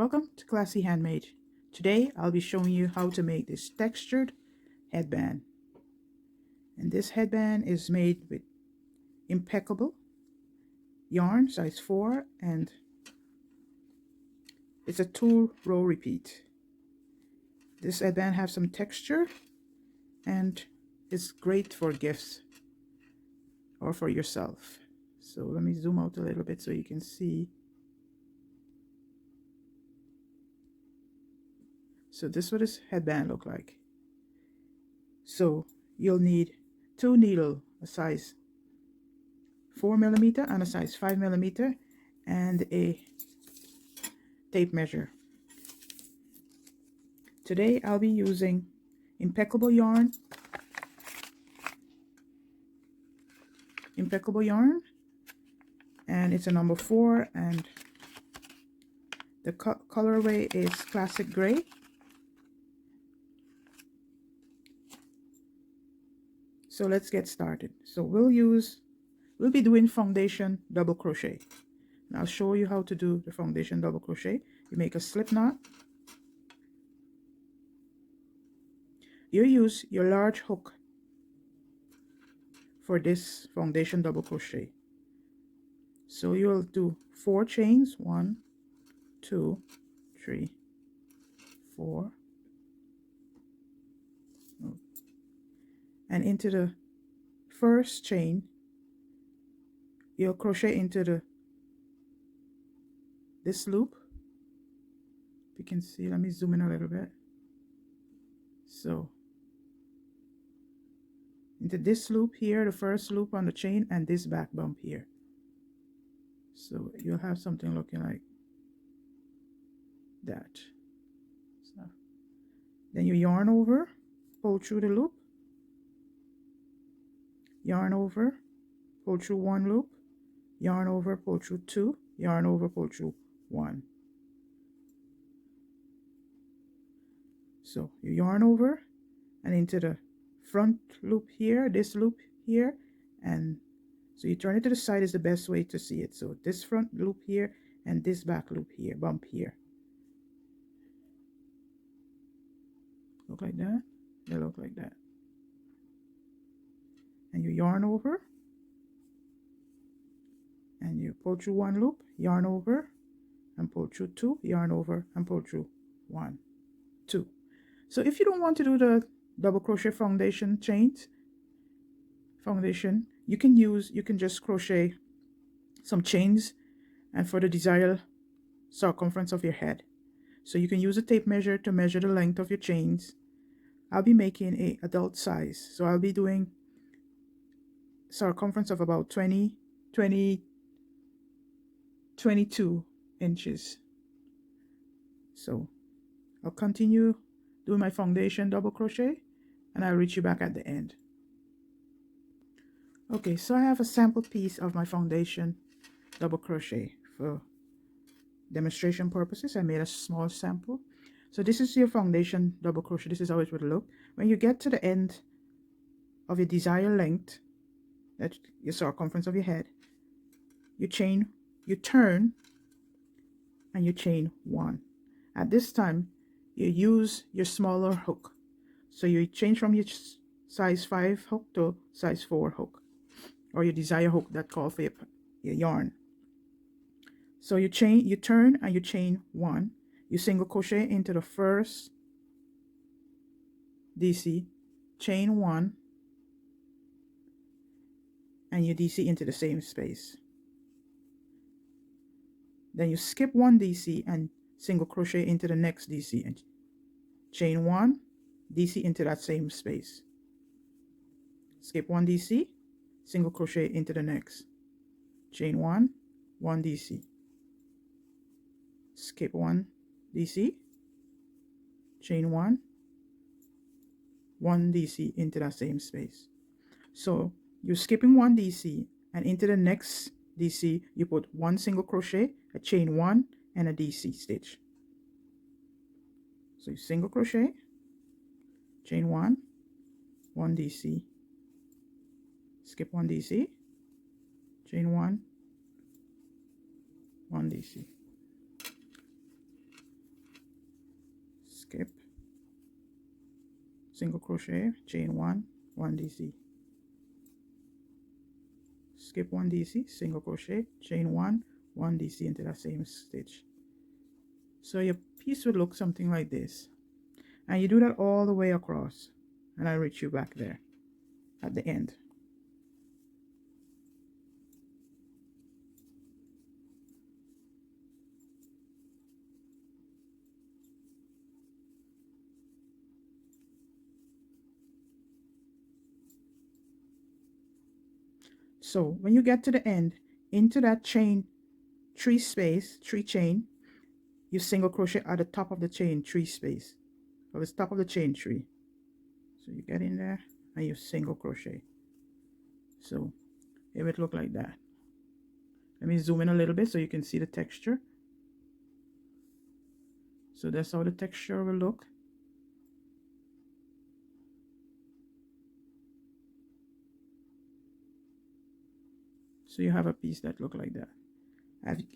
Welcome to Classy Handmade. Today I'll be showing you how to make this textured headband. And this headband is made with impeccable yarn, size 4, and it's a 2-row repeat. This headband has some texture and it's great for gifts or for yourself. So let me zoom out a little bit so you can see. So this is what this headband look like. So you'll need 2 needles, a size 4mm and a size 5mm, and a tape measure. Today I'll be using impeccable yarn, and it's a number 4, and the colorway is classic gray. So let's get started. So we'll be doing foundation double crochet. And I'll show you how to do the foundation double crochet. You make a slip knot. You use your large hook for this foundation double crochet. So you'll do 4 chains, 1, 2, 3, 4, and into the first chain you'll crochet into this loop. You can see, let me zoom in a little bit. So into this loop here, the first loop on the chain, and this back bump here. So you'll have something looking like that. So then you yarn over, pull through the loop, yarn over, pull through 1 loop, yarn over, pull through 2, yarn over, pull through 1. So you yarn over and into the front loop here, this loop here, and so you turn it to the side is the best way to see it. So this front loop here and this back loop here, bump here. Look like that. They look like that. And you yarn over and you pull through 1 loop, yarn over and pull through 2, yarn over and pull through 1, 2. So if you don't want to do the double crochet foundation chains, you can just crochet some chains and for the desired circumference of your head. So you can use a tape measure to measure the length of your chains. I'll be making a adult size, so I'll be doing circumference of about 22 inches. So I'll continue doing my foundation double crochet and I'll reach you back at the end. Okay, so I have a sample piece of my foundation double crochet for demonstration purposes. I made a small sample. So this is your foundation double crochet. This is how it would look. When you get to the end of your desired length, that's your circumference of your head, you turn and you chain 1. At this time you use your smaller hook, so you change from your size 5 hook to size 4 hook, or your desired hook that call for your yarn. So you turn and you chain 1. You single crochet into the first DC, chain 1, and you DC into the same space. Then you skip 1 DC and single crochet into the next DC and chain 1, DC into that same space. Skip 1 DC, single crochet into the next, chain 1, 1 DC, skip 1 DC, chain 1, 1 DC into that same space. So you're skipping 1 DC, and into the next DC you put 1 single crochet, a chain 1, and a DC stitch. So you single crochet, chain 1, 1 DC, skip 1 DC, chain 1, 1 DC. skip, single crochet, chain 1, 1 DC, skip 1 DC, single crochet, chain 1, 1 DC into that same stitch. So your piece would look something like this, and you do that all the way across, and I'll reach you back there at the end. So when you get to the end, into that chain 3 space, 3 chain, you single crochet at the top of the chain 3 space, or the top of the chain 3. So you get in there and you single crochet. So it would look like that. Let me zoom in a little bit so you can see the texture. So that's how the texture will look. So you have a piece that look like that.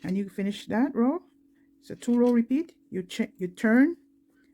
And you finish that row. It's a 2 row repeat. You turn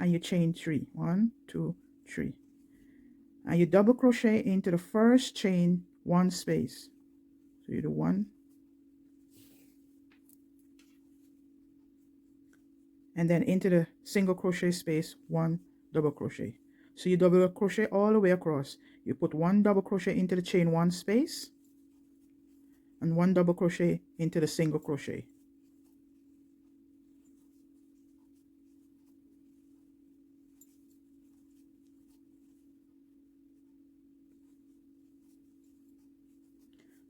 and you chain 3. 1, 2, 3. And you double crochet into the first chain 1 space. So you do 1, and then into the single crochet space 1 double crochet. So you double crochet all the way across. You put 1 double crochet into the chain 1 space and 1 double crochet into the single crochet.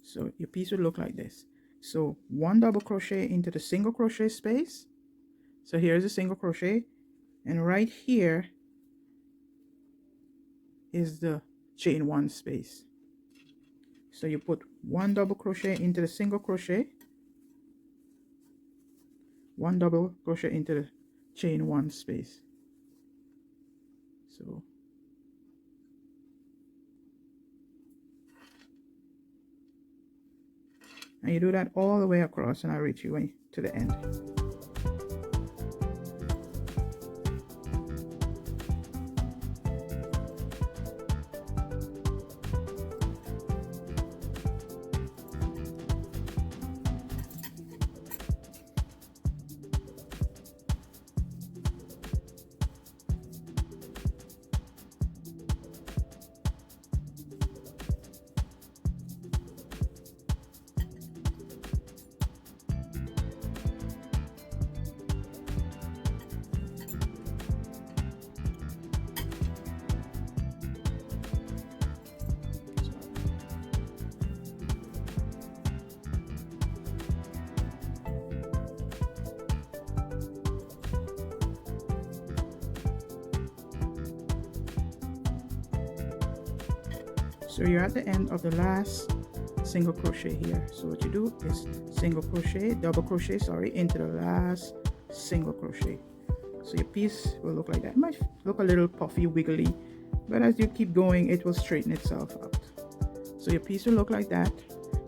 So your piece will look like this. So 1 double crochet into the single crochet space. So here's a single crochet, and right here is the chain 1 space. So you put 1 double crochet into the single crochet, 1 double crochet into the chain 1 space. So and you do that all the way across, and I'll reach you to the end. So you're at the end of the last single crochet here. So what you do is single crochet, double crochet, sorry, into the last single crochet. So your piece will look like that. It might look a little puffy, wiggly, but as you keep going, it will straighten itself out. So your piece will look like that.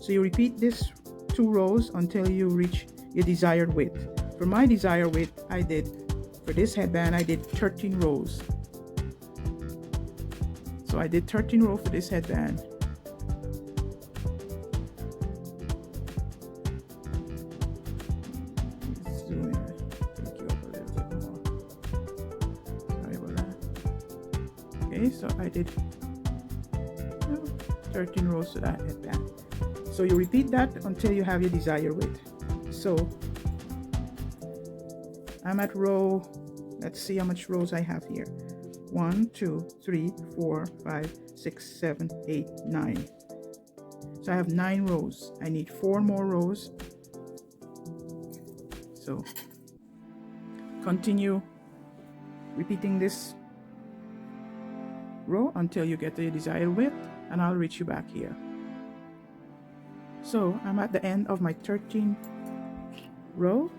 So you repeat this 2 rows until you reach your desired width. For my desired width, for this headband, I did 13 rows. So I did 13 rows for this headband. Let's zoom in, take you up a little bit more. Sorry about that. Okay, so I did 13 rows to that headband. So you repeat that until you have your desired width. So I'm at row, let's see how much rows I have here. 1, 2, 3, 4, 5, 6, 7, 8, 9. So I have 9 rows. I need 4 more rows. So continue repeating this row until you get the desired width, and I'll reach you back here. So I'm at the end of my 13th row,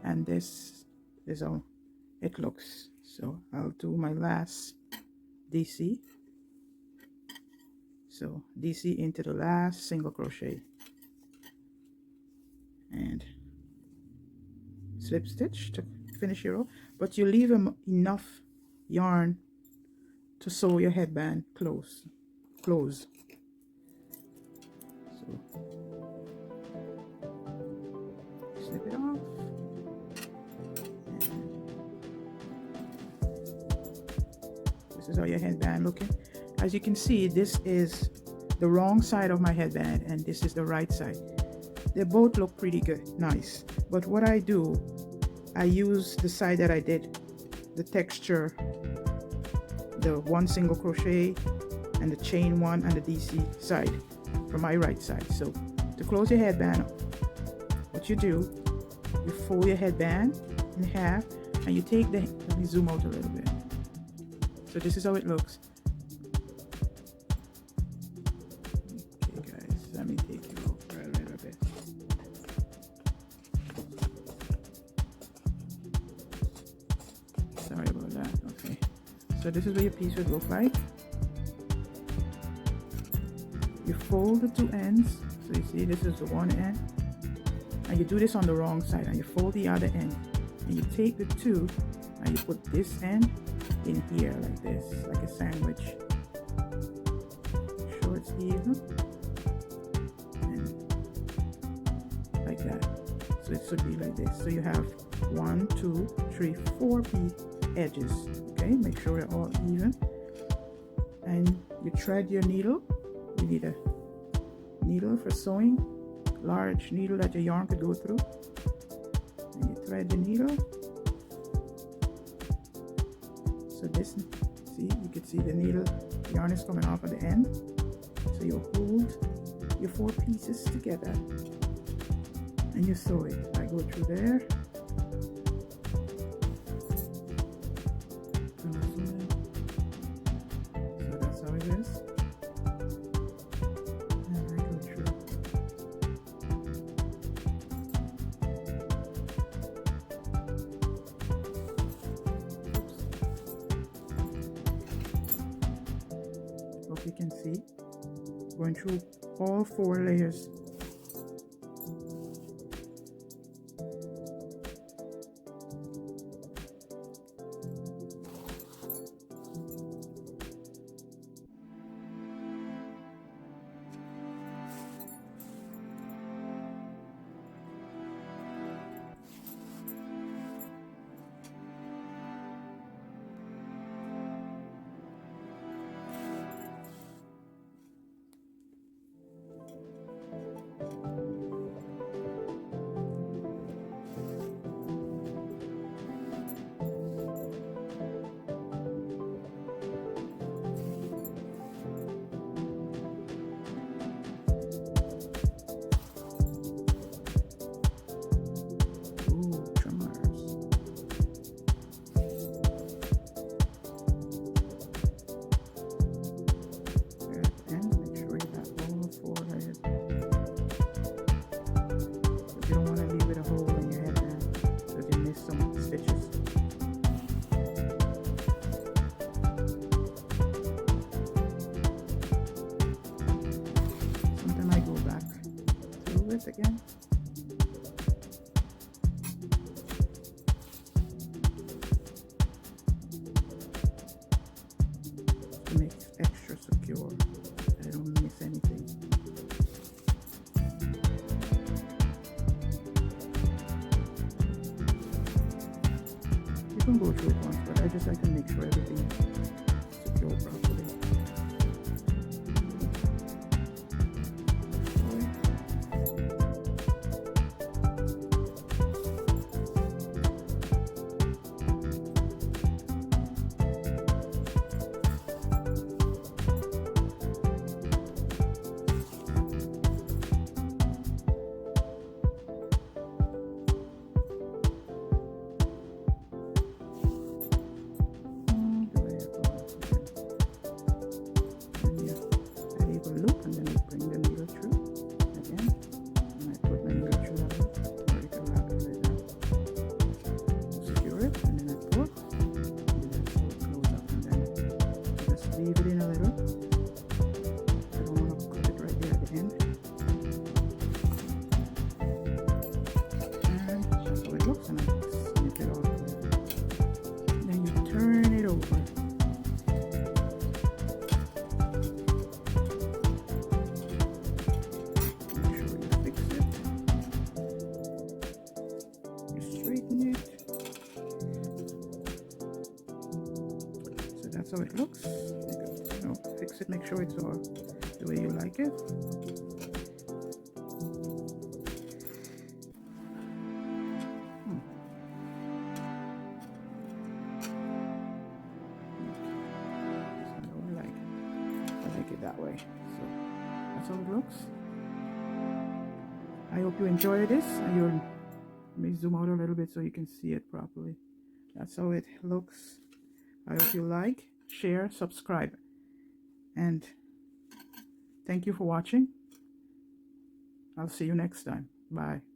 and this is how it looks. So I'll do my last DC. So DC into the last single crochet and slip stitch to finish your row, but you leave enough yarn to sew your headband close. So snip it off. This is how your headband looking. As you can see, this is the wrong side of my headband and this is the right side. They both look pretty good, nice. But what I do, I use the side that I did the texture, the 1 single crochet and the chain 1 and the DC side for my right side. So to close your headband, what you do, you fold your headband in half and you take the, let me zoom out a little bit. So this is how it looks. Okay guys, let me take you over a little bit. Sorry about that. Okay. So this is what your piece would look like. You fold the two ends. So you see this is the one end. And you do this on the wrong side and you fold the other end. And you take the two and you put this end in here like this, like a sandwich. Make sure it's even. And like that. So it should be like this. So you have 1, 2, 3, 4 edges. Okay, make sure they're all even. And you thread your needle. You need a needle for sewing, large needle that your yarn could go through. And you thread the needle. So this, see, you can see the needle yarn is coming off at the end. So you hold your 4 pieces together and you sew it. I go through there. So that's how it is. And I go through. Hope you can see. Going through all 4 layers. Again. To make it extra secure, I don't miss anything. You can go through it once, but I just like to make sure everything is secure properly. That's how it looks. You know, fix it, make sure it's all the way you like it. I like it that way. So that's how it looks. I hope you enjoy this. Let me zoom out a little bit so you can see it properly. That's how it looks. I hope you like, share, subscribe, and thank you for watching. I'll see you next time. Bye.